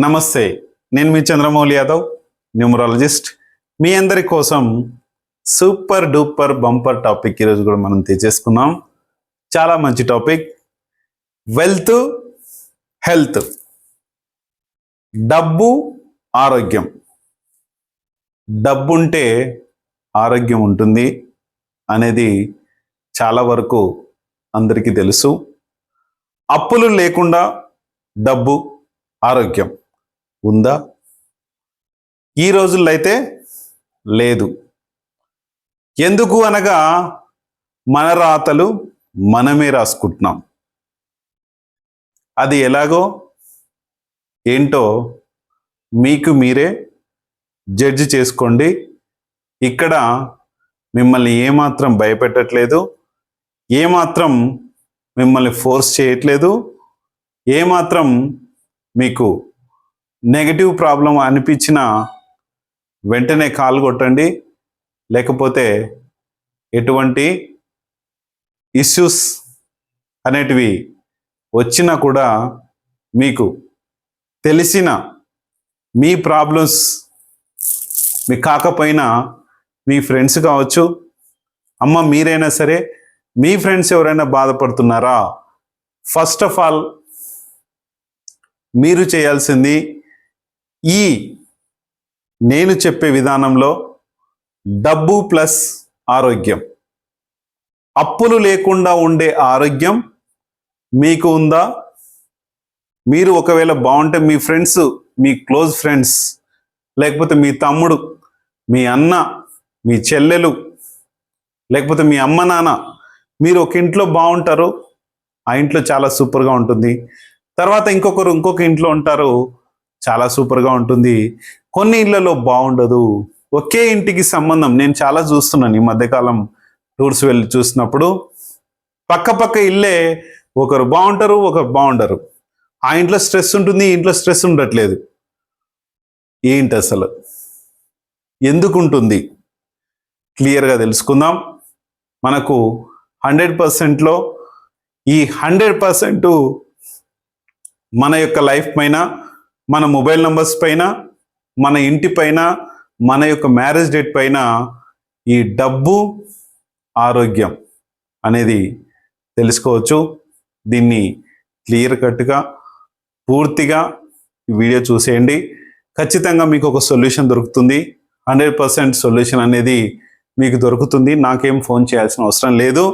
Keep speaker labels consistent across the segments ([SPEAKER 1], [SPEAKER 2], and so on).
[SPEAKER 1] నమస్తే, నేను మీ చంద్రమౌళి యాదవ్, న్యూమరాలజిస్ట్. మీ అందరి కోసం సూపర్ డూపర్ బంపర్ టాపిక్ ఈరోజు కూడా మనం తెచ్చేసుకున్నాం. చాలా మంచి టాపిక్, వెల్త్, హెల్త్, డబ్బు, ఆరోగ్యం. డబ్బు ఉంటే ఆరోగ్యం ఉంటుంది అనేది చాలా వరకు అందరికీ తెలుసు. అప్పులు లేకుండా డబ్బు, ఆరోగ్యం ఉందా? ఈ రోజుల్లో అయితే లేదు. ఎందుకు అనగా మన రాతలు మనమే రాసుకుంటున్నాం. అది ఎలాగో ఏంటో మీకు మీరే జడ్జి చేసుకోండి. ఇక్కడ మిమ్మల్ని ఏమాత్రం భయపెట్టట్లేదు, ఏమాత్రం మిమ్మల్ని ఫోర్స్ చేయట్లేదు, ఏమాత్రం మీకు నెగటివ్ ప్రాబ్లం అనిపించిన వెంటనే కాల్ కొట్టండి. లేకపోతే ఎటువంటి ఇష్యూస్ అనేటివి వచ్చినా కూడా మీకు తెలిసిన మీ ప్రాబ్లమ్స్ మీకు కాకపోయినా మీ ఫ్రెండ్స్ కావచ్చు, అమ్మ మీరైనా సరే, మీ ఫ్రెండ్స్ ఎవరైనా బాధపడుతున్నారా, ఫస్ట్ ఆఫ్ ఆల్ మీరు చేయాల్సింది ఈ నేను చెప్పే విధానంలో డబ్బు ప్లస్ ఆరోగ్యం, అప్పులు లేకుండా ఉండే ఆరోగ్యం మీకు ఉందా? మీరు ఒకవేళ బాగుంటే మీ ఫ్రెండ్స్, మీ క్లోజ్ ఫ్రెండ్స్, లేకపోతే మీ తమ్ముడు, మీ అన్న, మీ చెల్లెలు, లేకపోతే మీ అమ్మ నాన్న, మీరు ఒక ఇంట్లో బాగుంటారు, ఆ ఇంట్లో చాలా సూపర్గా ఉంటుంది. తర్వాత ఇంకొక ఇంట్లో ఉంటారు, చాలా సూపర్గా ఉంటుంది. కొన్ని ఇళ్లలో బాగుండదు. ఒకే ఇంటికి సంబంధం నేను చాలా చూస్తున్నాను ఈ మధ్యకాలం టూర్స్ వెళ్ళి చూసినప్పుడు. పక్క ఇల్లే, ఒకరు బాగుంటారు, ఒకరు బాగుండరు. ఆ ఇంట్లో స్ట్రెస్ ఉంటుంది, ఈ ఇంట్లో స్ట్రెస్ ఉండట్లేదు. ఏంటి అసలు, ఎందుకు ఉంటుంది? క్లియర్గా తెలుసుకుందాం. మనకు 100%లో ఈ 100% మన యొక్క లైఫ్ పైన, మన మొబైల్ నంబర్స్ పైన, మన ఇంటి పైన, మన యొక్క మ్యారేజ్ డేట్ పైన ఈ డబ్బు, ఆరోగ్యం అనేది తెలుసుకోవచ్చు. దీన్ని క్లియర్ కట్గా పూర్తిగా ఈ వీడియో చూసేయండి. ఖచ్చితంగా మీకు ఒక సొల్యూషన్ దొరుకుతుంది. 100% సొల్యూషన్ అనేది మీకు దొరుకుతుంది. నాకేం ఫోన్ చేయాల్సిన అవసరం లేదు.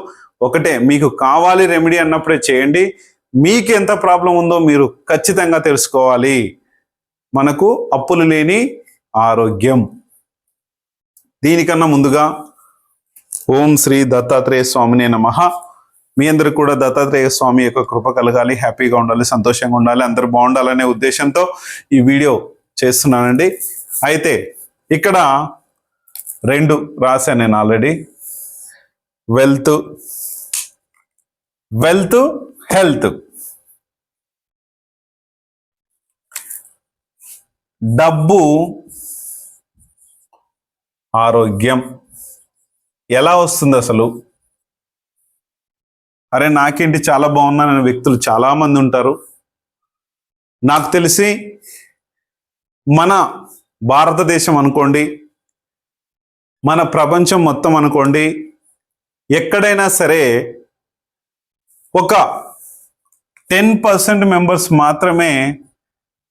[SPEAKER 1] ఒకటే, మీకు కావాలి రెమెడీ అన్నప్పుడే చేయండి. మీకు ఎంత ప్రాబ్లం ఉందో మీరు ఖచ్చితంగా తెలుసుకోవాలి. మనకు అప్పులు లేని ఆరోగ్యం. దీనికన్నా ముందుగా ఓం శ్రీ దత్తాత్రేయ స్వామినే నమః. మీ అందరికి కూడా దత్తాత్రేయ స్వామి యొక్క కృప కలగాలి, హ్యాపీగా ఉండాలి, సంతోషంగా ఉండాలి, అందరూ బాగుండాలనే ఉద్దేశంతో ఈ వీడియో చేస్తున్నానండి. అయితే ఇక్కడ 2 రాశాను నేను ఆల్రెడీ. Wealth, health. డబ్బు, ఆరోగ్యం ఎలా వస్తుంది అసలు? అరే నాకేంటి చాలా బాగున్నాననే వ్యక్తులు చాలామంది ఉంటారు. నాకు తెలిసి మన భారతదేశం అనుకోండి, మన ప్రపంచం మొత్తం అనుకోండి, ఎక్కడైనా సరే ఒక 10% మెంబర్స్ మాత్రమే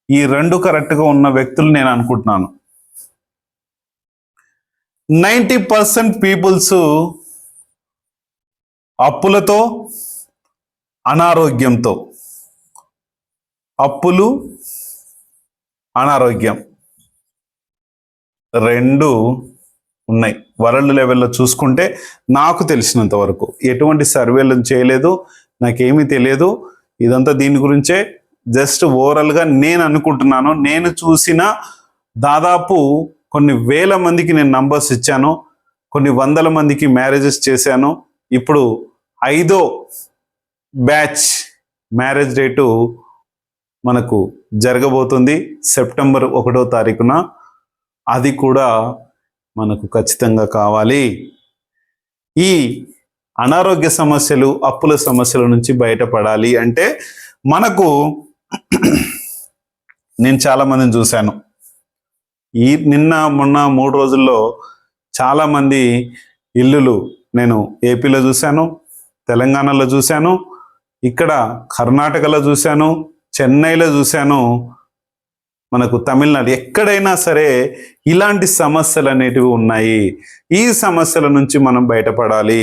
[SPEAKER 1] ఈ 2 కరెక్ట్గా ఉన్న వ్యక్తులు నేను అనుకుంటున్నాను. 90% పీపుల్స్ అప్పులతో, అనారోగ్యంతో, అప్పులు, అనారోగ్యం 2 ఉన్నాయి. వరల్డ్ లెవెల్లో చూసుకుంటే నాకు తెలిసినంత వరకు ఎటువంటి సర్వేలు చేయలేదు, నాకేమీ తెలియదు. ఇదంతా దీని గురించే జస్ట్ ఓవరాల్గా నేను అనుకుంటున్నాను. నేను చూసిన దాదాపు కొన్ని వేల మందికి నేను నంబర్స్ ఇచ్చాను, కొన్ని వందల మందికి మ్యారేజెస్ చేశాను. ఇప్పుడు 5వ బ్యాచ్ మ్యారేజ్ డేటు మనకు జరగబోతుంది సెప్టెంబర్ 1వ తారీఖున. అది కూడా మనకు ఖచ్చితంగా కావాలి. ఈ అనారోగ్య సమస్యలు, అప్పుల సమస్యల నుంచి బయటపడాలి అంటే మనకు నేను చాలా మందిని చూశాను. నిన్న మొన్న 3 రోజుల్లో చాలా మంది ఇల్లులు నేను ఏపీలో చూశాను, తెలంగాణలో చూశాను, ఇక్కడ కర్ణాటకలో చూశాను, చెన్నైలో చూశాను, మనకు తమిళనాడు, ఎక్కడైనా సరే ఇలాంటి సమస్యలు అనేటివి ఉన్నాయి. ఈ సమస్యల నుంచి మనం బయటపడాలి.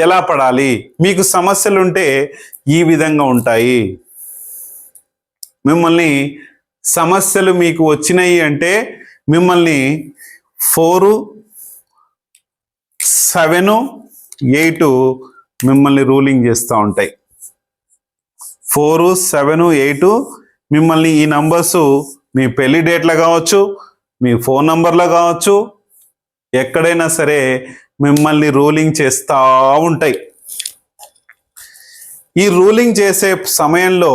[SPEAKER 1] ఎలా పడాలి? మీకు సమస్యలు ఉంటే ఈ విధంగా ఉంటాయి. మిమ్మల్ని సమస్యలు మీకు వచ్చినాయి అంటే మిమ్మల్ని 4, 7, 8 మిమ్మల్ని రూలింగ్ చేస్తూ ఉంటాయి. 4, 7, 8 మిమ్మల్ని ఈ నంబర్స్ మీ పెళ్లి డేట్లో కావచ్చు, మీ ఫోన్ నంబర్లో కావచ్చు, ఎక్కడైనా సరే మిమ్మల్ని రూలింగ్ చేస్తూ ఉంటాయి. ఈ రూలింగ్ చేసే సమయంలో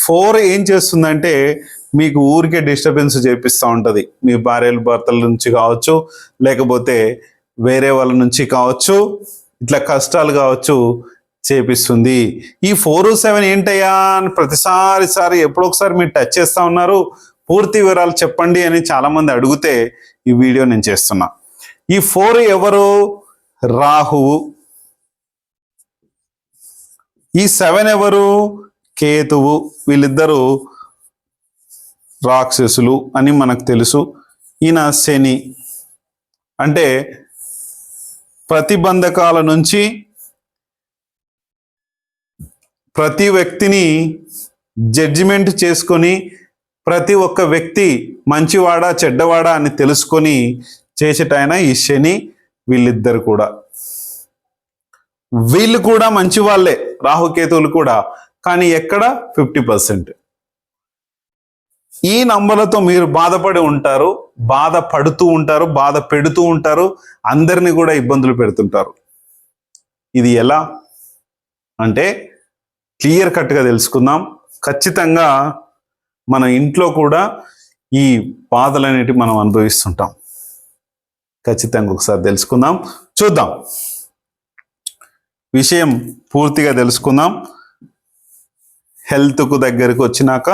[SPEAKER 1] 4 ఏం చేస్తుందంటే మీకు ఊరికే డిస్టర్బెన్స్ చేపిస్తూ ఉంటుంది. మీ భర్తల నుంచి కావచ్చు, లేకపోతే వేరే వాళ్ళ నుంచి కావచ్చు, ఇట్లా కష్టాలు కావచ్చు చేపిస్తుంది. ఈ 4, 7 ఏంటయ్యా అని ప్రతిసారి ఎప్పుడొకసారి మీరు టచ్ చేస్తూ ఉన్నారు, పూర్తి వివరాలు చెప్పండి అని చాలామంది అడిగితే ఈ వీడియో నేను చేస్తున్నా. ఈ 4 ఎవరు? రాహువు. ఈ 7 ఎవరు? కేతువు. వీళ్ళిద్దరూ రాక్షసులు అని మనకు తెలుసు. ఈయన శని. అంటే ప్రతిబంధకాల నుంచి ప్రతి వ్యక్తిని జడ్జిమెంట్ చేసుకొని, ప్రతి ఒక్క వ్యక్తి మంచివాడా చెడ్డవాడా అని తెలుసుకొని చేసేటైన ఈ శని. వీళ్ళిద్దరు కూడా, వీళ్ళు కూడా మంచి వాళ్ళే, రాహుకేతువులు కూడా, కానీ ఎక్కడ 50%. ఈ నంబర్లతో మీరు బాధపడి ఉంటారు, బాధపడుతూ ఉంటారు, బాధ పెడుతూ ఉంటారు, అందరినీ కూడా ఇబ్బందులు పెడుతుంటారు. ఇది ఎలా అంటే క్లియర్ కట్గా తెలుసుకుందాం. ఖచ్చితంగా మన ఇంట్లో కూడా ఈ బాధలు అనేటివి మనం అనుభవిస్తుంటాం. ఖచ్చితంగా ఒకసారి తెలుసుకుందాం, చూద్దాం, విషయం పూర్తిగా తెలుసుకుందాం. హెల్త్కు దగ్గరకు వచ్చినాక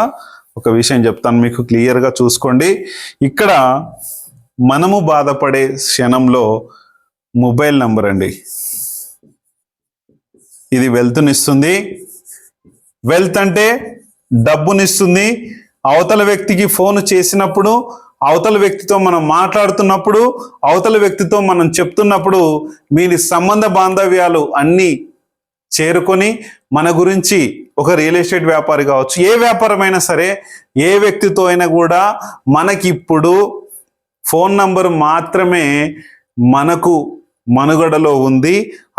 [SPEAKER 1] ఒక విషయం చెప్తాను మీకు, క్లియర్గా చూసుకోండి. ఇక్కడ మనము బాధపడే క్షణంలో మొబైల్ నంబర్ అండి, ఇది వెల్త్నిస్తుంది. వెల్త్ అంటే డబ్బునిస్తుంది. అవతల వ్యక్తికి ఫోన్ చేసినప్పుడు, అవతల వ్యక్తితో మనం మాట్లాడుతున్నప్పుడు, అవతల వ్యక్తితో మనం చెప్తున్నప్పుడు మీ సంబంధ బాంధవ్యాలు అన్నీ చేరుకొని మన గురించి, ఒక రియల్ ఎస్టేట్ వ్యాపారి కావచ్చు, ఏ వ్యాపారమైనా సరే, ఏ వ్యక్తితో అయినా కూడా మనకిప్పుడు ఫోన్ నంబర్ మాత్రమే మనకు మనుగడలో ఉంది.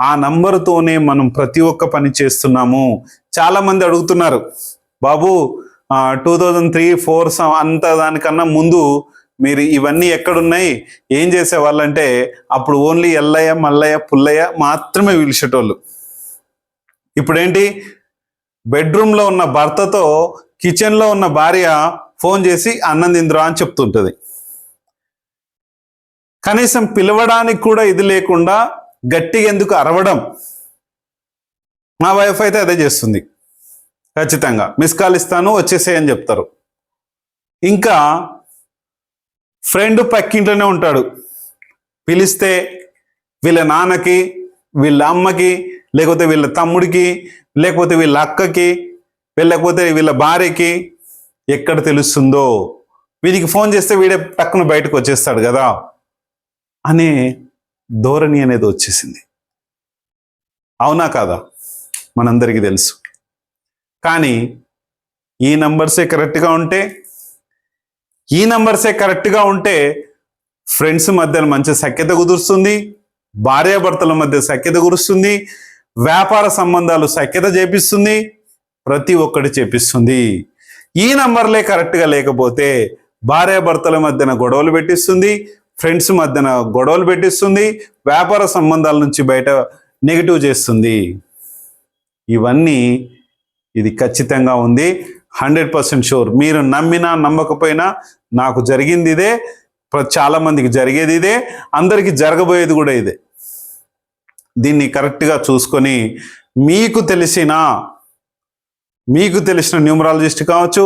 [SPEAKER 1] ఆ నంబరుతోనే మనం ప్రతి ఒక్క పని చేస్తున్నాము. చాలా మంది అడుగుతున్నారు, బాబు 2003, 2004 అంత దానికన్నా ముందు మీరు ఇవన్నీ ఎక్కడున్నాయి, ఏం చేసేవాళ్ళంటే అప్పుడు ఓన్లీ ఎల్లయ్య, మల్లయ్య, పుల్లయ్య మాత్రమే పిలిచేటోళ్ళు. ఇప్పుడేంటి, బెడ్రూమ్లో ఉన్న భర్తతో కిచెన్లో ఉన్న భార్య ఫోన్ చేసి అన్నం తిందురా అని చెప్తుంటుంది. కనీసం పిలవడానికి కూడా ఇది లేకుండా గట్టిగా ఎందుకు అరవడం? మా వైఫ్ అయితే అదే చేస్తుంది. ఖచ్చితంగా మిస్ కాల్ ఇస్తాను వచ్చేసేయని చెప్తారు. ఇంకా ఫ్రెండ్ పక్కింట్లోనే ఉంటాడు, పిలిస్తే వీళ్ళ నాన్నకి, వీళ్ళ అమ్మకి, లేకపోతే వీళ్ళ తమ్ముడికి, లేకపోతే వీళ్ళ అక్కకి, లేకపోతే వీళ్ళ భార్యకి ఎక్కడ తెలుస్తుందో, వీడికి ఫోన్ చేస్తే వీడే టక్కున బయటకు వచ్చేస్తాడు కదా అనే ధోరణి అనేది వచ్చేసింది. అవునా కాదా? మనందరికీ తెలుసు. కానీ ఈ నంబర్సే కరెక్ట్గా ఉంటే ఫ్రెండ్స్ మధ్య మంచి సఖ్యత కుదురుస్తుంది, భార్యాభర్తల మధ్య సఖ్యత కురుస్తుంది, వ్యాపార సంబంధాలు సఖ్యత చేపిస్తుంది, ప్రతి ఒక్కటి చేపిస్తుంది. ఈ నంబర్లే కరెక్ట్గా లేకపోతే భార్యాభర్తల మధ్యన గొడవలు పెట్టిస్తుంది, ఫ్రెండ్స్ మధ్యన గొడవలు పెట్టిస్తుంది, వ్యాపార సంబంధాల నుంచి బయట నెగిటివ్ చేస్తుంది. ఇవన్నీ ఇది ఖచ్చితంగా ఉంది, 100% షూర్. మీరు నమ్మినా నమ్మకపోయినా నాకు జరిగింది ఇదే, చాలా మందికి జరిగేది ఇదే, అందరికీ జరగబోయేది కూడా ఇదే. దీన్ని కరెక్ట్గా చూసుకొని మీకు తెలిసిన మీకు తెలిసిన న్యూమరాలజిస్ట్ కావచ్చు,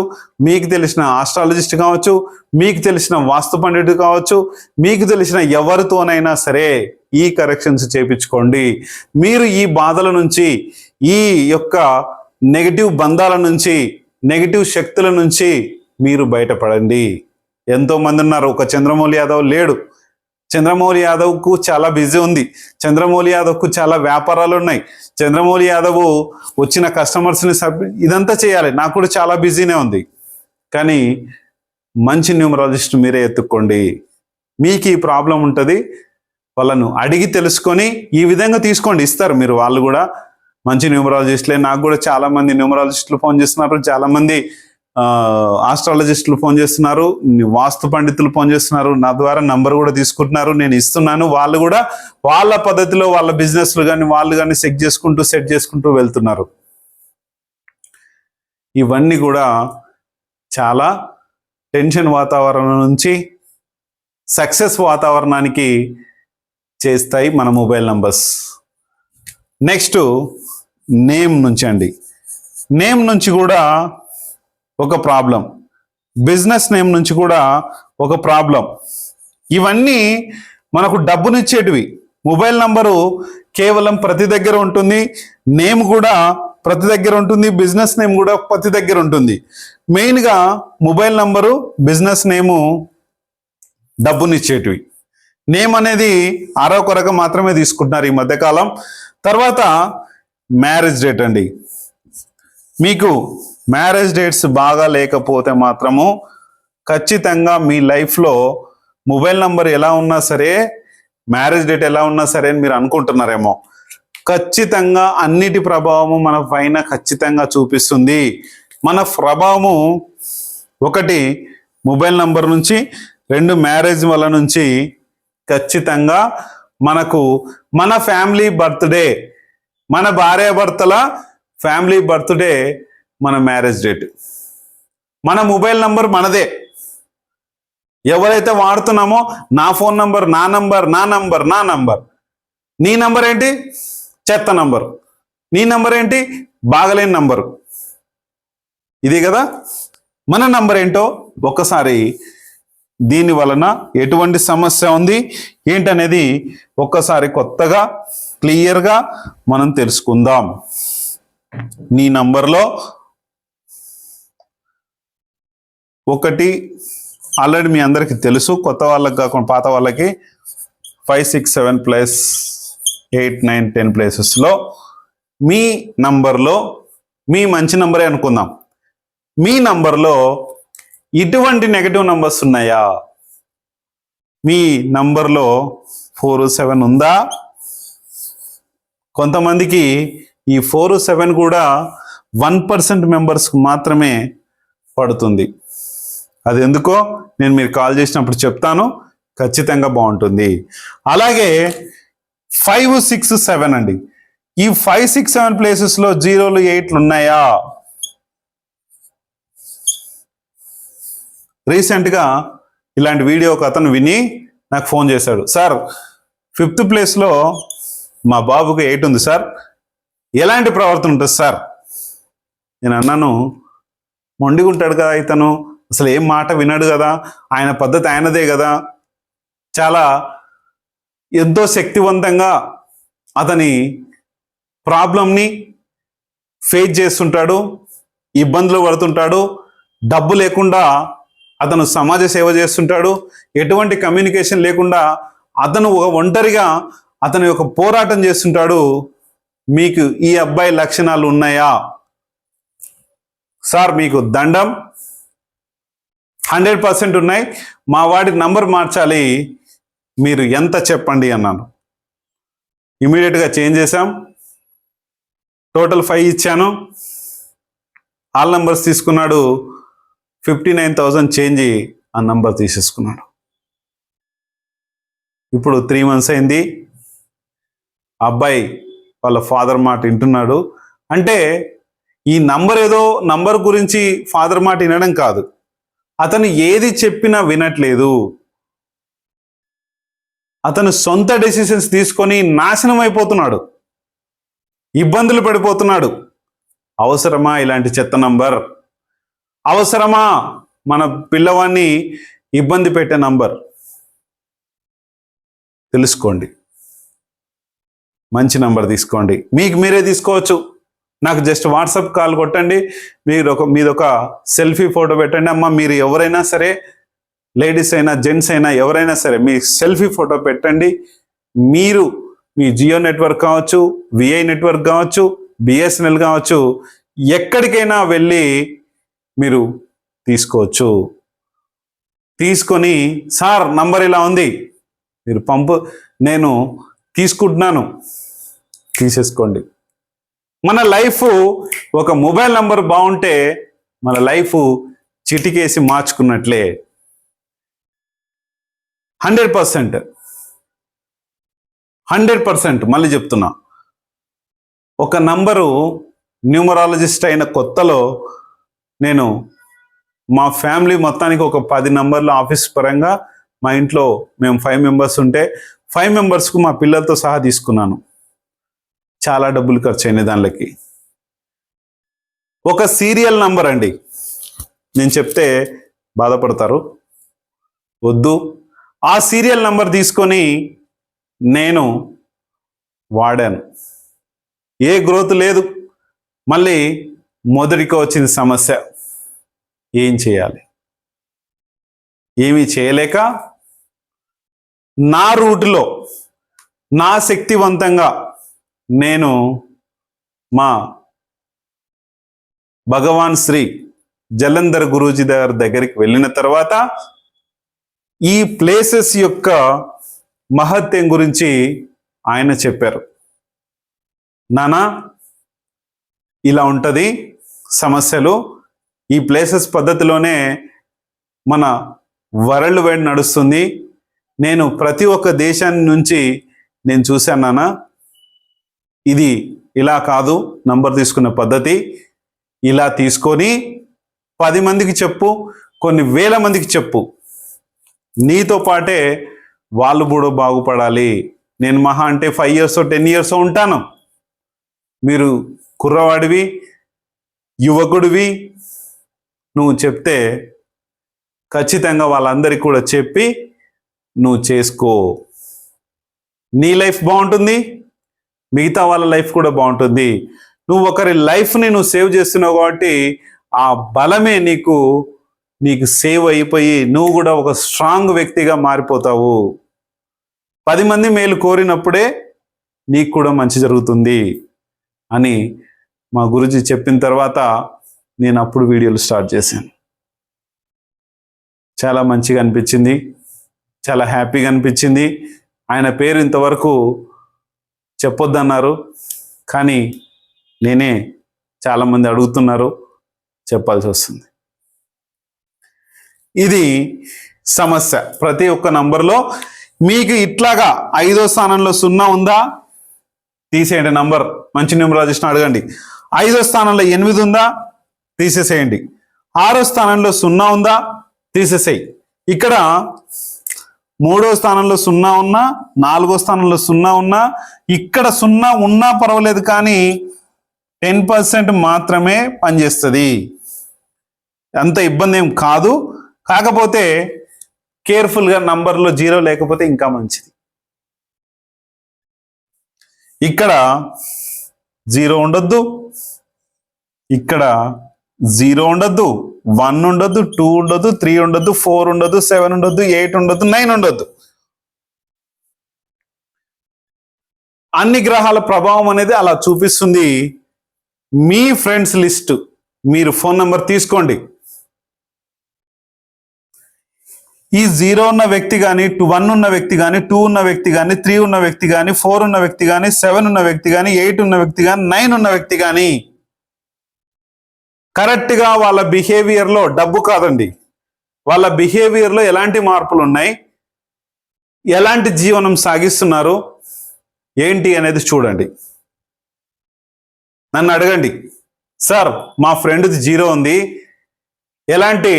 [SPEAKER 1] మీకు తెలిసిన ఆస్ట్రాలజిస్ట్ కావచ్చు, మీకు తెలిసిన వాస్తు పండితుడు కావచ్చు, మీకు తెలిసిన ఎవరితోనైనా సరే ఈ కరెక్షన్స్ చేయించుకోండి. మీరు ఈ బాధల నుంచి, ఈ యొక్క నెగటివ్ బంధాల నుంచి, నెగటివ్ శక్తుల నుంచి మీరు బయటపడండి. ఎంతోమంది ఉన్నారు. ఒక చంద్రమౌళి యాదవ్ లేడు. చంద్రమౌళి యాదవ్కు చాలా బిజీ ఉంది. చంద్రమౌళి యాదవ్కు చాలా వ్యాపారాలు ఉన్నాయి. చంద్రమౌళి యాదవ్ వచ్చిన కస్టమర్స్ని ఇదంతా చేయాలి. నాకు కూడా చాలా బిజీనే ఉంది. కానీ మంచి న్యూమరాలజిస్ట్ మీరే ఎత్తుక్కోండి. మీకు ఈ ప్రాబ్లం ఉంటుంది, వాళ్ళను అడిగి తెలుసుకొని ఈ విధంగా తీసుకోండి. ఇస్తారు మీరు. వాళ్ళు కూడా మంచి న్యూమరాలజిస్టులే. నాకు కూడా చాలామంది న్యూమరాలజిస్టులు ఫోన్ చేస్తున్నారు, చాలామంది ఆస్ట్రాలజిస్టులు ఫోన్ చేస్తున్నారు, వాస్తు పండితులు ఫోన్ చేస్తున్నారు. నా ద్వారా నంబర్ కూడా తీసుకుంటున్నారు, నేను ఇస్తున్నాను. వాళ్ళు కూడా వాళ్ళ పద్ధతిలో వాళ్ళ బిజినెస్లు కానీ వాళ్ళు కానీ సెట్ చేసుకుంటూ వెళ్తున్నారు. ఇవన్నీ కూడా చాలా టెన్షన్ వాతావరణం నుంచి సక్సెస్ వాతావరణానికి చేస్తాయి మన మొబైల్ నంబర్స్. నెక్స్ట్ నేమ్ నుంచి అండి. నేమ్ నుంచి కూడా ఒక ప్రాబ్లం, బిజినెస్ నేమ్ నుంచి కూడా ఒక ప్రాబ్లం. ఇవన్నీ మనకు డబ్బునిచ్చేటివి. మొబైల్ నంబరు కేవలం ప్రతి దగ్గర ఉంటుంది, నేమ్ కూడా ప్రతి దగ్గర ఉంటుంది, బిజినెస్ నేమ్ కూడా ప్రతి దగ్గర ఉంటుంది. మెయిన్గా మొబైల్ నంబరు, బిజినెస్ నేము డబ్బునిచ్చేటివి. నేమ్ అనేది ఆరో కొరక మాత్రమే తీసుకుంటున్నారు ఈ మధ్యకాలం. తర్వాత మ్యారేజ్ డేట్ అండి. మీకు మ్యారేజ్ డేట్స్ బాగా లేకపోతే మాత్రము ఖచ్చితంగా మీ లైఫ్లో మొబైల్ నంబర్ ఎలా ఉన్నా సరే, మ్యారేజ్ డేట్ ఎలా ఉన్నా సరే అని మీరు అనుకుంటున్నారేమో. ఖచ్చితంగా అన్నిటి ప్రభావము మన పైన ఖచ్చితంగా చూపిస్తుంది. మన ప్రభావము ఒకటి మొబైల్ నంబర్ నుంచి, రెండు మ్యారేజ్ వల్ల నుంచి ఖచ్చితంగా మనకు మన ఫ్యామిలీ బర్త్డే, మన భార్యాభర్తల ఫ్యామిలీ బర్త్డే మన మ్యారేజ్ డేట్. మన మొబైల్ నంబర్ మనదే. ఎవరైతే వాడుతున్నామో నా ఫోన్ నంబర్, నా నంబర్, నా నంబర్, నా నంబర్. నీ నంబర్ ఏంటి? చెత్త నంబర్. నీ నంబర్ ఏంటి? బాగలేని నంబరు. ఇది కదా. మన నంబర్ ఏంటో ఒక్కసారి దీని వలన ఎటువంటి సమస్య ఉంది ఏంటనేది ఒక్కసారి కొత్తగా క్లియర్గా మనం తెలుసుకుందాం. నీ నంబర్లో ఒకటి ఆల్రెడీ మీ అందరికీ తెలుసు, కొత్త వాళ్ళకి కాకుండా పాత వాళ్ళకి 5, 6, 7 ప్లస్ 8, 9, 10 ప్లేసెస్లో మీ నంబర్లో, మీ మంచి నంబరే అనుకుందాం, మీ నంబర్లో ఇటువంటి నెగటివ్ నంబర్స్ ఉన్నాయా? మీ నంబర్లో 4, 7 ఉందా? కొంతమందికి ఈ 4, 7 కూడా 1% మెంబర్స్కి మాత్రమే పడుతుంది. అది ఎందుకో నేను మీరు కాల్ చేసినప్పుడు చెప్తాను, ఖచ్చితంగా బాగుంటుంది. అలాగే 5, 6, 7 అండి. ఈ 5, 6, 7 ప్లేసెస్లో 0లు 8లు ఉన్నాయా? రీసెంట్గా ఇలాంటి వీడియో ఒక అతను విని నాకు ఫోన్ చేశాడు. సార్, 5th ప్లేస్లో మా బాబుకి 8 ఉంది సార్, ఎలాంటి ప్రవర్తన ఉంటుంది సార్? నేను అన్నాను, మొండిగా ఉంటాడు కదా ఇతను, అసలు ఏం మాట వినడు కదా, ఆయన పద్ధతి ఆయనదే కదా, చాలా ఎంతో శక్తివంతంగా అతని ప్రాబ్లంని ఫేస్ చేస్తుంటాడు, ఇబ్బందులు పడుతుంటాడు, డబ్బు లేకుండా అతను సమాజ సేవ చేస్తుంటాడు, ఎటువంటి కమ్యూనికేషన్ లేకుండా అతను ఒంటరిగా అతని యొక్క పోరాటం చేస్తుంటాడు. మీకు ఈ అబ్బాయి లక్షణాలు ఉన్నాయా? సార్ మీకు దండం, 100% ఉన్నాయి, మా వాడి నంబర్ మార్చాలి, మీరు ఎంత చెప్పండి అన్నాను. ఇమీడియట్గా చేంజ్ చేశాం. టోటల్ 5 ఇచ్చాను, ఆల్ నంబర్స్ తీసుకున్నాడు, 59,000 చేంజ్ ఆ నంబర్ తీసేసుకున్నాడు. ఇప్పుడు 3 months అయింది. అబ్బాయి వాళ్ళ ఫాదర్ మాట వింటున్నాడు. అంటే ఈ నంబర్ ఏదో నంబర్ గురించి ఫాదర్ మాట వినడం కాదు, అతను ఏది చెప్పినా వినట్లేదు. అతను సొంత డెసిషన్స్ తీసుకొని నాశనం అయిపోతున్నాడు, ఇబ్బందులు పడిపోతున్నాడు. అవసరమా ఇలాంటి చెత్త నంబర్? అవసరమా మన పిల్లవాడిని ఇబ్బంది పెట్టే నంబర్? తెలుసుకోండి, మంచి నంబర్ తీసుకోండి. మీకు మీరే తీసుకోవచ్చు. నాకు జస్ట్ వాట్సాప్ కాల్ కొట్టండి, మీదొక సెల్ఫీ ఫోటో పెట్టండి. అమ్మ, మీరు ఎవరైనా సరే, లేడీస్ అయినా జెంట్స్ అయినా ఎవరైనా సరే, మీ సెల్ఫీ ఫోటో పెట్టండి. మీరు మీ జియో నెట్వర్క్ కావచ్చు, విఐ నెట్వర్క్ కావచ్చు, బిఎస్ఎన్ఎల్ కావచ్చు, ఎక్కడికైనా వెళ్ళి మీరు తీసుకోవచ్చు. తీసుకొని, సార్ నంబర్ ఇలా ఉంది, మీరు నేను తీసుకుంటున్నాను, తీసేసుకోండి. మన లైఫ్ ఒక మొబైల్ నంబర్ బాగుంటే మన లైఫ్ చిటికేసి మార్చుకున్నట్లే. 100% మళ్ళీ చెప్తున్నా. ఒక నంబరు న్యూమరాలజిస్ట్ అయిన కొత్తలో నేను మా ఫ్యామిలీ మొత్తానికి ఒక 10 నంబర్లు ఆఫీస్ పరంగా, మా ఇంట్లో మేము 5 మెంబర్స్ ఉంటే 5 మెంబర్స్కు మా పిల్లలతో సహా తీసుకున్నాను. చాలా డబ్బులు ఖర్చు అయినాయి దానిలోకి. ఒక సీరియల్ నంబర్ అండి, నేను చెప్తే బాధపడతారు, వద్దు. ఆ సీరియల్ నంబర్ తీసుకొని నేను వాడాను. ఏ గ్రోత్ లేదు. మళ్ళీ మొదటికి వచ్చింది సమస్య. ఏం చేయాలి? ఏమీ చేయలేక నా రూట్లో నా శక్తివంతంగా నేను మా భగవాన్ శ్రీ జలంధర్ గురూజీ దగ్గరికి వెళ్ళిన తర్వాత ఈ ప్లేసెస్ యొక్క మహత్యం గురించి ఆయన చెప్పారు. నానా, ఇలా ఉంటుంది సమస్యలు, ఈ ప్లేసెస్ పద్ధతిలోనే మన వరల్డ్ వైడ్ నడుస్తుంది. నేను ప్రతి ఒక్క దేశాన్ని నుంచి నేను చూశాను నాన్న, ఇది ఇలా కాదు నంబర్ తీసుకునే పద్ధతి. ఇలా తీసుకొని 10 మందికి చెప్పు, కొన్ని వేల మందికి చెప్పు. నీతో పాటే వాళ్ళు కూడా బాగుపడాలి. నేను మహా అంటే 5 years 10 years ఉంటాను. మీరు కుర్రవాడివి, యువకుడివి, నువ్వు చెప్తే ఖచ్చితంగా వాళ్ళందరికీ కూడా చెప్పి నువ్వు చేసుకో. నీ లైఫ్ బాగుంటుంది, మిగతా వాళ్ళ లైఫ్ కూడా బాగుంటుంది. నువ్వు ఒకరి లైఫ్ని నువ్వు సేవ్ చేస్తున్నావు కాబట్టి ఆ బలమే నీకు సేవ్ అయిపోయి నువ్వు కూడా ఒక స్ట్రాంగ్ వ్యక్తిగా మారిపోతావు. 10 మంది మేలు కోరినప్పుడే నీకు కూడా మంచి జరుగుతుంది అని మా గురుజీ చెప్పిన తర్వాత నేను అప్పుడు వీడియోలు స్టార్ట్ చేశాను. చాలా మంచిగా అనిపించింది, చాలా హ్యాపీగా అనిపించింది. ఆయన పేరు ఇంతవరకు చెప్పొద్దన్నారు, కానీ నేనే, చాలామంది అడుగుతున్నారు, చెప్పాల్సి వస్తుంది. ఇది సమస్య. ప్రతి ఒక్క నంబర్లో మీకు ఇట్లాగా 5వ స్థానంలో 0 ఉందా, తీసేయండి నంబర్. మంచి న్యూమరాలజిస్ట్ని అడగండి. 5వ స్థానంలో 8 ఉందా, తీసేసేయండి. 6వ స్థానంలో 0 ఉందా, తీసేసేయి. ఇక్కడ 3వ స్థానంలో 0 ఉన్నా, 4వ స్థానంలో 0 ఉన్నా, ఇక్కడ 0 ఉన్నా పర్వాలేదు, కానీ 10% మాత్రమే పనిచేస్తుంది. అంత ఇబ్బంది ఏం కాదు. కాకపోతే కేర్ఫుల్గా నంబర్లో 0 లేకపోతే ఇంకా మంచిది. ఇక్కడ 0 ఉండొద్దు, ఇక్కడ 0 ఉండొద్దు, 1 ఉండొద్దు, 2 ఉండొద్దు, 3 ఉండొద్దు, 4 ఉండొద్దు, 7 ఉండొద్దు, 8 ఉండొద్దు, 9 ఉండొద్దు. అన్ని గ్రహాల ప్రభావం అనేది అలా చూపిస్తుంది. మీ ఫ్రెండ్స్ లిస్ట్ మీరు ఫోన్ నెంబర్ తీసుకోండి. ఈ 0 ఉన్న వ్యక్తి కానీ, 1 ఉన్న వ్యక్తి కానీ, 2 ఉన్న వ్యక్తి కానీ, 3 ఉన్న వ్యక్తి కానీ, 4 ఉన్న వ్యక్తి కానీ, 7 ఉన్న వ్యక్తి కానీ, 8 ఉన్న వ్యక్తి కానీ, 9 ఉన్న వ్యక్తి కానీ కరెక్ట్గా వాళ్ళ బిహేవియర్లో, డబ్బు కాదండి, వాళ్ళ బిహేవియర్లో ఎలాంటి మార్పులు ఉన్నాయి, ఎలాంటి జీవనం సాగిస్తున్నారు ఏంటి అనేది చూడండి. నన్ను అడగండి, సార్ మా ఫ్రెండ్ది 0 ఉంది, ఎలాంటి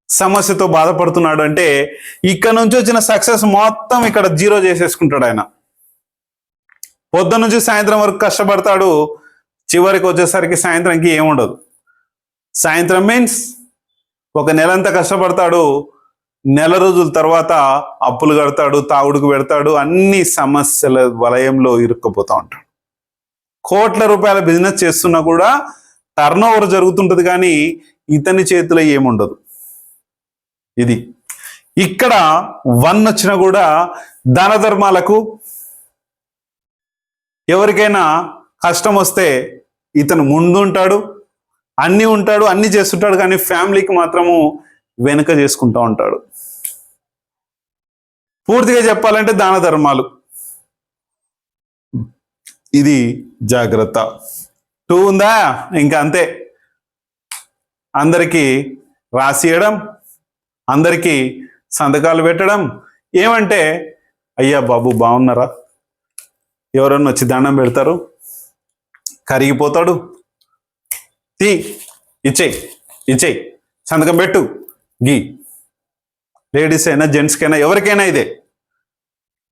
[SPEAKER 1] సమస్యతో బాధపడుతున్నాడు అంటే, ఇక్కడ నుంచి వచ్చిన సక్సెస్ మొత్తం ఇక్కడ 0 చేసేసుకుంటాడు. ఆయన పొద్దున్న నుంచి సాయంత్రం వరకు కష్టపడతాడు, చివరికి వచ్చేసరికి సాయంత్రంకి ఏముండదు. సాయంత్రం మీన్స్ ఒక నెలంతా కష్టపడతాడు, నెల రోజుల తర్వాత అప్పులు కడతాడు, తాగుడుకు పెడతాడు, అన్ని సమస్యల వలయంలో ఇరుక్కుపోతూ ఉంటాడు. కోట్ల రూపాయల బిజినెస్ చేస్తున్నా కూడా టర్న్ ఓవర్ జరుగుతుంటది, కానీ ఇతని చేతిలో ఏముండదు. ఇది ఇక్కడ 1 వచ్చినా కూడా దాన ధర్మాలకు, ఎవరికైనా కష్టం వస్తే ఇతను ముందుంటాడు, అన్ని చేస్తుంటాడు, కానీ ఫ్యామిలీకి మాత్రము వెనుక చేసుకుంటూ ఉంటాడు. పూర్తిగా చెప్పాలంటే దాన ధర్మాలు. ఇది జాగ్రత్త. 2 ఉందా, ఇంకా అంతే. అందరికీ రాసియడం, అందరికీ సంతకాలు పెట్టడం. ఏమంటే అయ్యా బాబు బాగున్నారా, ఎవరన్నా వచ్చి దండం పెడతారు, కరిగిపోతాడు, ఇచ్చేయి సంతకం పెట్టు, గీ. లేడీస్ అయినా జెంట్స్కైనా ఎవరికైనా ఇదే.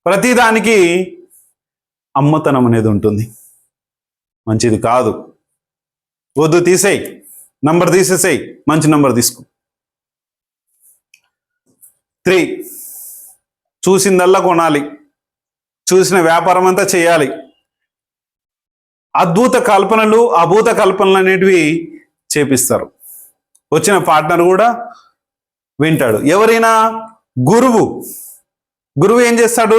[SPEAKER 1] ప్రతిదానికి అమ్మతనం అనేది ఉంటుంది, మంచిది కాదు. వద్దు, తీసేయి, నంబర్ తీసేసేయి, మంచి నంబర్ తీసుకో. 3 చూసిందల్లా కొనాలి, చూసిన వ్యాపారం అంతా చేయాలి. అద్భుత కల్పనలు, అభూత కల్పనలు అనేటివి చేపిస్తారు. వచ్చిన పార్ట్నర్ కూడా వింటాడు. ఎవరైనా గురువు ఏం చేస్తాడు,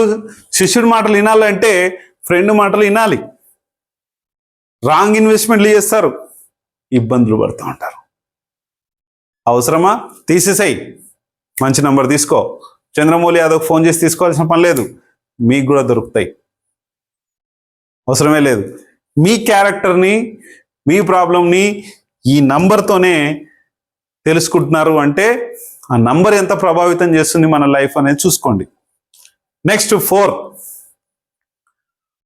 [SPEAKER 1] శిష్యుడి మాటలు వినాలంటే ఫ్రెండ్ మాటలు వినాలి. రాంగ్ ఇన్వెస్ట్మెంట్లు చేస్తారు, ఇబ్బందులు పడుతూ ఉంటారు. అవసరమా, తీసేసాయి, మంచి నంబర్ తీసుకో. చంద్రమౌళి యాదవ్ ఫోన్ చేసి తీసుకోవాల్సిన పని లేదు, మీకు కూడా దొరుకుతాయి, అవసరమే లేదు. మీ క్యారెక్టర్ని, మీ ప్రాబ్లంని ఈ నంబర్తోనే తెలుసుకుంటున్నారు అంటే ఆ నంబర్ ఎంత ప్రభావితం చేస్తుంది మన లైఫ్ అనేది చూసుకోండి. నెక్స్ట్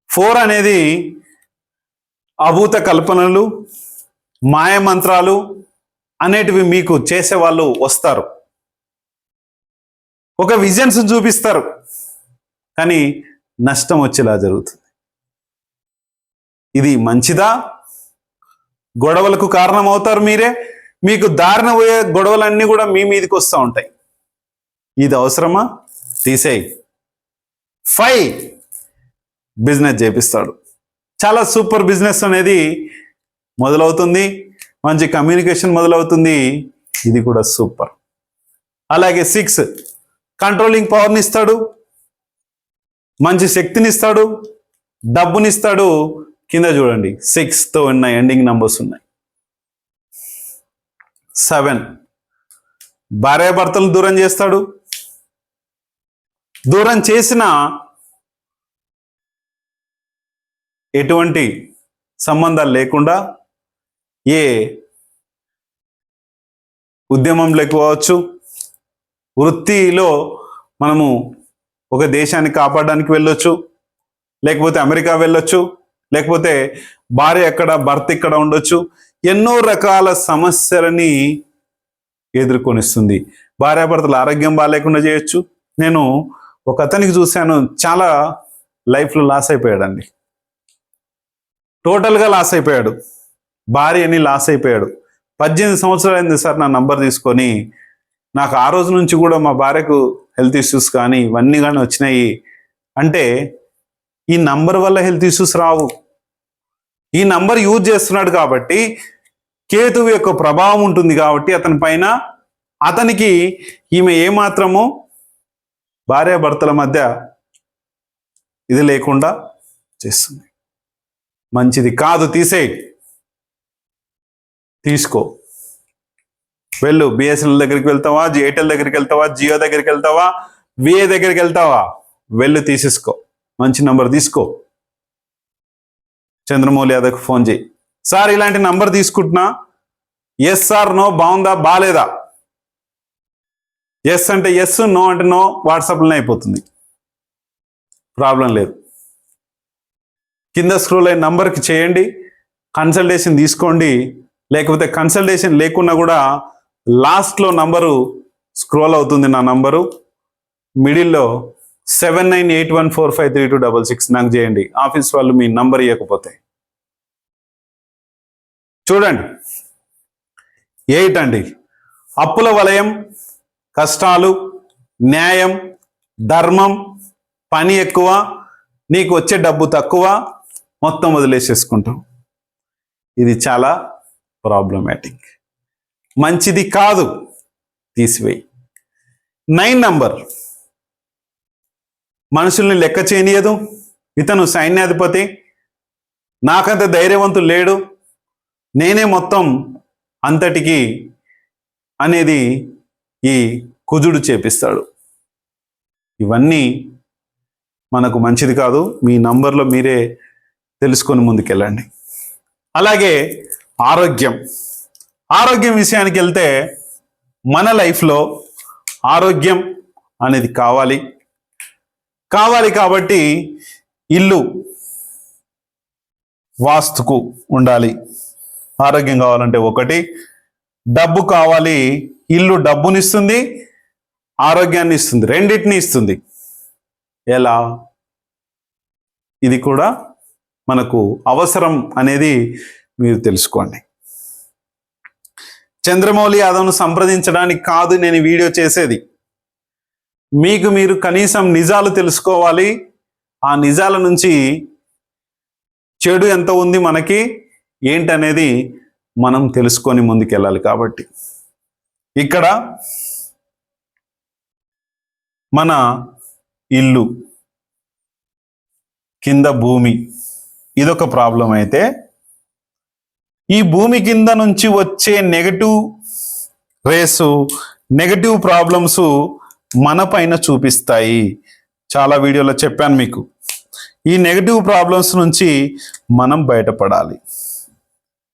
[SPEAKER 1] 4 అనేది అభూత కల్పనలు, మాయమంత్రాలు అనేటివి మీకు చేసే వాళ్ళు వస్తారు, ఒక విజన్స్ చూపిస్తారు, కానీ నష్టం వచ్చేలా జరుగుతుంది. ఇది మంచిదా? గొడవలకు కారణం అవుతారు మీరే. మీకు దారిన పోయే గొడవలన్నీ కూడా మీ మీదకి వస్తూ ఉంటాయి. ఇది అవసరమా, తీసేయి. 5 బిజినెస్ చేపిస్తాడు. చాలా సూపర్ బిజినెస్ అనేది మొదలవుతుంది, మంచి కమ్యూనికేషన్ మొదలవుతుంది, ఇది కూడా సూపర్. అలాగే 6 కంట్రోలింగ్ పవర్ని ఇస్తాడు, మంచి శక్తిని ఇస్తాడు, డబ్బునిస్తాడు. కింద చూడండి 6తో ఉన్న ఎండింగ్ నంబర్స్ ఉన్నాయి. 7 భార్యాభర్తలను దూరం చేస్తాడు. దూరం చేసిన ఎటువంటి సంబంధాలు లేకుండా ఏ ఉద్యమంలోకి పోవచ్చు, వృత్తిలో మనము ఒక దేశాన్ని కాపాడడానికి వెళ్ళొచ్చు, లేకపోతే అమెరికా వెళ్ళొచ్చు, లేకపోతే భార్య ఎక్కడ భర్త ఇక్కడ ఉండొచ్చు. ఎన్నో రకాల సమస్యలని ఎదుర్కొనిస్తుంది. భార్యాభర్తల ఆరోగ్యం బాగాలేకుండా చేయొచ్చు. నేను ఒక అతనికి చూశాను, చాలా లైఫ్లో లాస్ అయిపోయాడండి, టోటల్గా లాస్ అయిపోయాడు, భార్యని లాస్ అయిపోయాడు. 18 సంవత్సరాలు అయింది సార్ నా నంబర్ తీసుకొని, నాకు ఆ రోజు నుంచి కూడా మా భార్యకు హెల్త్ ఇష్యూస్ కానీ ఇవన్నీ కానీ వచ్చినాయి. అంటే ఈ నంబర్ వల్ల హెల్త్ ఇష్యూస్ రావు, ఈ నంబర్ యూజ్ చేస్తున్నాడు కాబట్టి, కేతువు యొక్క ప్రభావం ఉంటుంది కాబట్టి అతని పైన, అతనికి ఈమె ఏమాత్రము భార్యాభర్తల మధ్య ఇది లేకుండా చేస్తుంది. మంచిది కాదు, తీసేయి, తీసుకో. వెళ్ళు, బిఎస్ఎన్ఎల్ దగ్గరికి వెళ్తావా, ఎయిర్టెల్ దగ్గరికి వెళ్తావా, జియో దగ్గరికి వెళ్తావా, విఏ దగ్గరికి వెళ్తావా, వెళ్ళు, తీసేసుకో, మంచి నంబర్ తీసుకో. చంద్రమౌళి యాదవ్కి ఫోన్ చేయి, సార్ ఇలాంటి నంబర్ తీసుకుంటున్నా, ఎస్ సార్ నో, బాగుందా బాలేదా, ఎస్ అంటే ఎస్, నో అంటే నో, వాట్సాప్లోనే అయిపోతుంది, ప్రాబ్లం లేదు. కింద స్క్రోల్ అయిన నంబర్కి చేయండి, కన్సల్టేషన్ తీసుకోండి. లేకపోతే కన్సల్టేషన్ లేకున్నా కూడా లాస్ట్లో నంబరు స్క్రోల్ అవుతుంది, నా నంబరు మిడిల్లో 7981453266 నాకు చేయండి. ఆఫీస్ వాళ్ళు మీ నంబర్ ఇవ్వకపోతే చూడండి 8 అండి. అప్పుల వలయం, కష్టాలు, న్యాయం, ధర్మం, పని ఎక్కువ, నీకు వచ్చే డబ్బు తక్కువ, మొత్తం వదిలేసేసుకుంటాం. ఇది చాలా ప్రాబ్లమాటిక్, మంచిది కాదు, తీసివేయి. 9 నంబర్ మనుషుల్ని లెక్క చేయనీయదు. ఇతను సైన్యాధిపతి, నాకంత ధైర్యవంతుడు లేడు, నేనే మొత్తం అంతటికి అనేది ఈ కుజుడు చేపిస్తాడు. ఇవన్నీ మనకు మంచిది కాదు. మీ నంబర్లో మీరే తెలుసుకొని ముందుకెళ్ళండి. అలాగే ఆరోగ్యం విషయానికి వెళ్తే మన లైఫ్లో ఆరోగ్యం అనేది కావాలి కాబట్టి ఇల్లు వాస్తుకు ఉండాలి. ఆరోగ్యం కావాలంటే 1, డబ్బు కావాలి. ఇల్లు డబ్బునిస్తుంది, ఆరోగ్యాన్ని ఇస్తుంది, రెండింటిని ఇస్తుంది. ఎలా? ఇది కూడా మనకు అవసరం అనేది మీరు తెలుసుకోండి. చంద్రమౌళి యాదవ్ను సంప్రదించడానికి కాదు నేను వీడియో చేసేది. మీకు మీరు కనీసం నిజాలు తెలుసుకోవాలి. ఆ నిజాల నుంచి చెడు ఎంత ఉంది మనకి ఏంటనేది మనం తెలుసుకొని ముందుకెళ్ళాలి. కాబట్టి ఇక్కడ మన ఇల్లు కింద భూమి, ఇదొక ప్రాబ్లం అయితే, ఈ భూమి కింద నుంచి వచ్చే నెగటివ్ రేసు, నెగటివ్ ప్రాబ్లమ్స్ మన పైన చూపిస్తాయి. చాలా వీడియోలో చెప్పాను మీకు. ఈ నెగటివ్ ప్రాబ్లమ్స్ నుంచి మనం బయటపడాలి.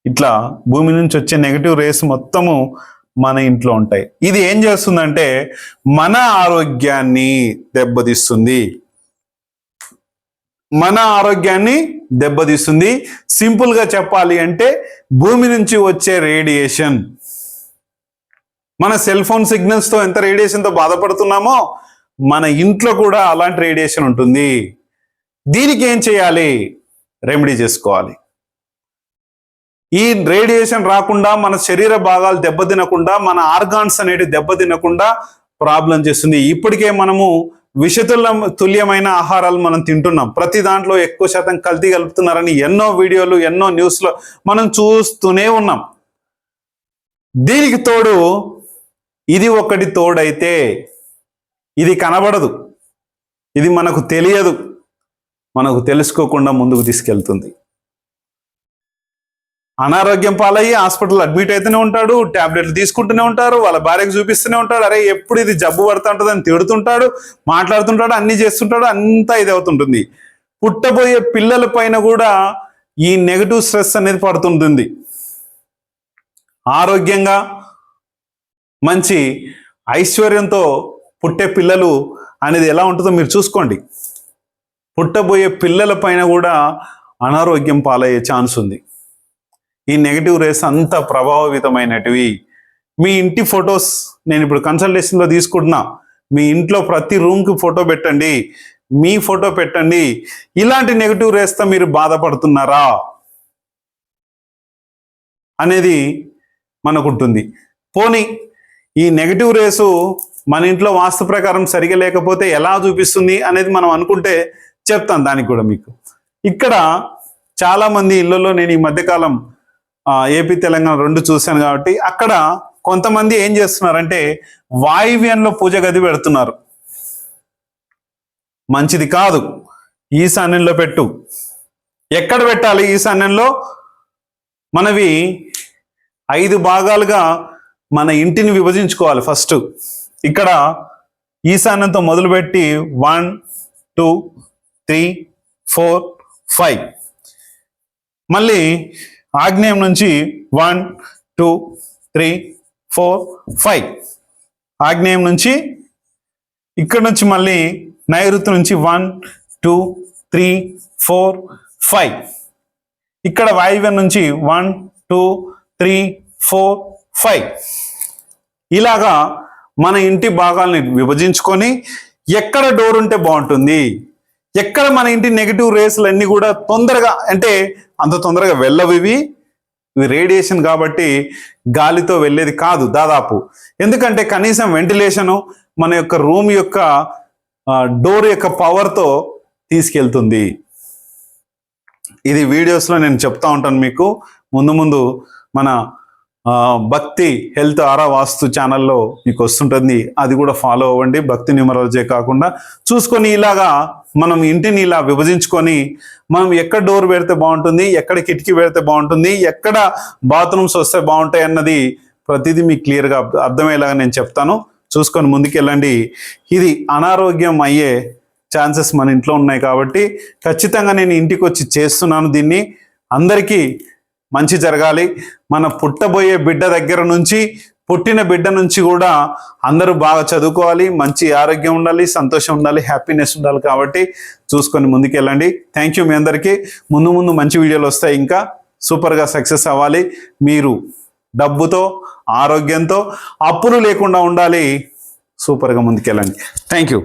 [SPEAKER 1] ఇట్లా భూమి నుంచి వచ్చే నెగటివ్ రేస్ మొత్తము మన ఇంట్లో ఉంటాయి. ఇది ఏం చేస్తుందంటే మన ఆరోగ్యాన్ని దెబ్బతీస్తుంది. సింపుల్గా చెప్పాలి అంటే భూమి నుంచి వచ్చే రేడియేషన్, మన సెల్ ఫోన్ సిగ్నల్స్తో ఎంత రేడియేషన్తో బాధపడుతున్నామో మన ఇంట్లో కూడా అలాంటి రేడియేషన్ ఉంటుంది. దీనికి ఏం చేయాలి? రెమెడీ చేసుకోవాలి. ఈ రేడియేషన్ రాకుండా మన శరీర భాగాలు దెబ్బతినకుండా, మన ఆర్గాన్స్ అనేవి దెబ్బతినకుండా ప్రాబ్లం చేస్తుంది. ఇప్పటికే మనము తుల్యమైన ఆహారాలు మనం తింటున్నాం. ప్రతి దాంట్లో ఎక్కువ శాతం కల్తీ కలుపుతున్నారని ఎన్నో వీడియోలు, ఎన్నో న్యూస్లో మనం చూస్తూనే ఉన్నాం. దీనికి తోడు ఇది ఒకటి తోడైతే, ఇది కనబడదు, ఇది మనకు తెలియదు, మనకు తెలుసుకోకుండా ముందుకు తీసుకెళ్తుంది. అనారోగ్యం పాలయ్యి హాస్పిటల్ అడ్మిట్ అయితేనే ఉంటాడు, టాబ్లెట్లు తీసుకుంటూనే ఉంటారు, వాళ్ళ భార్యకు చూపిస్తూనే ఉంటాడు. అరే ఎప్పుడు ఇది జబ్బు పడుతూ ఉంటుంది అని తిడుతుంటాడు, మాట్లాడుతుంటాడు, అన్ని చేస్తుంటాడు, అంతా ఇది అవుతుంటుంది. పుట్టబోయే పిల్లల పైన కూడా ఈ నెగటివ్ స్ట్రెస్ అనేది పడుతుంటుంది. ఆరోగ్యంగా మంచి ఐశ్వర్యంతో పుట్టే పిల్లలు అనేది ఎలా ఉంటుందో మీరు చూసుకోండి. పుట్టబోయే పిల్లల పైన కూడా అనారోగ్యం పాలయ్యే ఛాన్స్ ఉంది. ఈ నెగటివ్ రేస్ అంత ప్రభావితమైనటివి. మీ ఇంటి ఫొటోస్ నేను ఇప్పుడు కన్సల్టేషన్లో తీసుకుంటున్నా. మీ ఇంట్లో ప్రతి రూమ్కి ఫోటో పెట్టండి, మీ ఫోటో పెట్టండి. ఇలాంటి నెగటివ్ రేస్తో మీరు బాధపడుతున్నారా అనేది మనకుంటుంది. పోనీ ఈ నెగటివ్ రేసు మన ఇంట్లో వాస్తు ప్రకారం సరిగా లేకపోతే ఎలా చూపిస్తుంది అనేది మనం అనుకుంటే చెప్తాను దానికి కూడా మీకు. ఇక్కడ చాలామంది ఇళ్లలో నేను ఈ మధ్యకాలం ఏపీ తెలంగాణ 2 చూశాను కాబట్టి అక్కడ కొంతమంది ఏం చేస్తున్నారంటే వాయువ్యంలో పూజ గది పెడుతున్నారు. మంచిది కాదు. ఈశాన్యంలో పెట్టు. ఎక్కడ పెట్టాలి? ఈశాన్యంలో. మనవి 5 భాగాలుగా మన ఇంటిని విభజించుకోవాలి. ఫస్ట్ ఇక్కడ ఈశాన్యంతో మొదలుపెట్టి 1 2 3 4 5, మళ్ళీ ఆగ్నేయం నుంచి 1 2 3 4 5, ఆగ్నేయం నుంచి ఇక్కడ నుంచి మళ్ళీ నైరుతి నుంచి 1 2 3 4 5, ఇక్కడ వాయువ్యం నుంచి 1 2 3 4 5. ఇలాగా మన ఇంటి భాగాల్ని విభజించుకొని ఎక్కడ డోర్ ఉంటే బాగుంటుంది, ఎక్కడ మన ఇంటి నెగిటివ్ రేసులన్నీ కూడా తొందరగా అంటే అంత తొందరగా వెళ్ళవు, ఇవి రేడియేషన్ కాబట్టి గాలితో వెళ్ళేది కాదు దాదాపు. ఎందుకంటే కనీసం వెంటిలేషను మన యొక్క రూమ్ యొక్క డోర్ యొక్క పవర్తో తీసుకెళ్తుంది. ఇది వీడియోస్లో నేను చెప్తా ఉంటాను మీకు. ముందు ముందు మన భక్తి హెల్త్ ఆరా వాస్తు ఛానల్లో మీకు వస్తుంటుంది, అది కూడా ఫాలో అవ్వండి. భక్తి న్యూమరాలజీ కాకుండా చూసుకొని ఇలాగా మనం ఇంటిని ఇలా విభజించుకొని మనం ఎక్కడ డోర్ పెడితే బాగుంటుంది, ఎక్కడ కిటికీ పెడితే బాగుంటుంది, ఎక్కడ బాత్రూమ్స్ వస్తే బాగుంటాయి అన్నది ప్రతిదీ మీకు క్లియర్గా అర్థమయ్యేలాగా నేను చెప్తాను. చూసుకొని ముందుకెళ్ళండి. ఇది అనారోగ్యం అయ్యే ఛాన్సెస్ మన ఇంట్లో ఉన్నాయి కాబట్టి ఖచ్చితంగా నేను ఇంటికి వచ్చి చేస్తున్నాను దీన్ని. అందరికీ మంచి జరగాలి. మన పుట్టబోయే బిడ్డ దగ్గర నుంచి పుట్టిన బిడ్డ నుంచి కూడా అందరూ బాగా చదువుకోవాలి, మంచి ఆరోగ్యం ఉండాలి, సంతోషం ఉండాలి, హ్యాపీనెస్ ఉండాలి. కాబట్టి చూసుకొని ముందుకెళ్ళండి. థ్యాంక్ యూ మీ అందరికీ. ముందు ముందు మంచి వీడియోలు వస్తాయి. ఇంకా సూపర్గా సక్సెస్ అవ్వాలి. మీరు డబ్బుతో ఆరోగ్యంతో అప్పులు లేకుండా ఉండాలి. సూపర్గా ముందుకెళ్ళండి. Thank you.